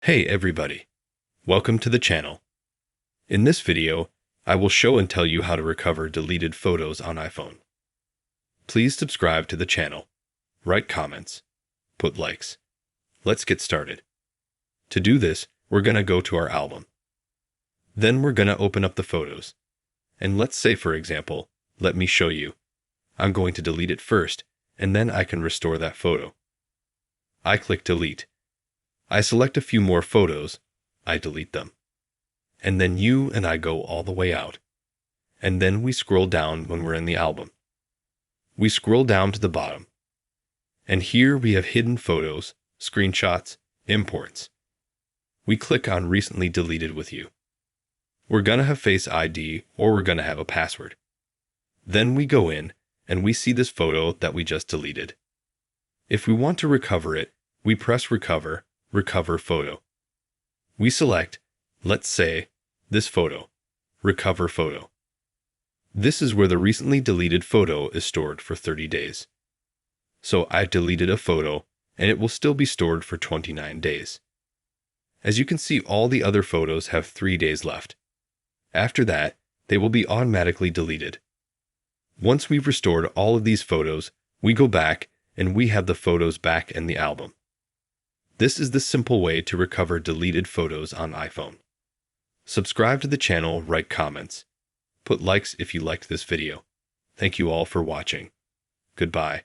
Hey everybody, welcome to the channel. In this video, I will show and tell you how to recover deleted photos on iPhone. Please subscribe to the channel, write comments, put likes. Let's get started. To do this, we're going to go to our album. Then we're going to open up the photos. And let's say, for example, let me show you. I'm going to delete it first, and then I can restore that photo. I click delete. I select a few more photos, I delete them. And then you and I go all the way out. And then we scroll down when we're in the album. We scroll down to the bottom. And here we have hidden photos, screenshots, imports. We click on recently deleted with you. We're going to have Face ID or we're going to have a password. Then we go in and we see this photo that we just deleted. If we want to recover it, we press recover photo. We select, let's say, this photo, recover photo. This is where the recently deleted photo is stored for 30 days. So I've deleted a photo and it will still be stored for 29 days. As you can see, all the other photos have 3 days left. After that, they will be automatically deleted. Once we've restored all of these photos, we go back and we have the photos back in the album. This is the simple way to recover deleted photos on iPhone. Subscribe to the channel, write comments. Put likes if you liked this video. Thank you all for watching. Goodbye.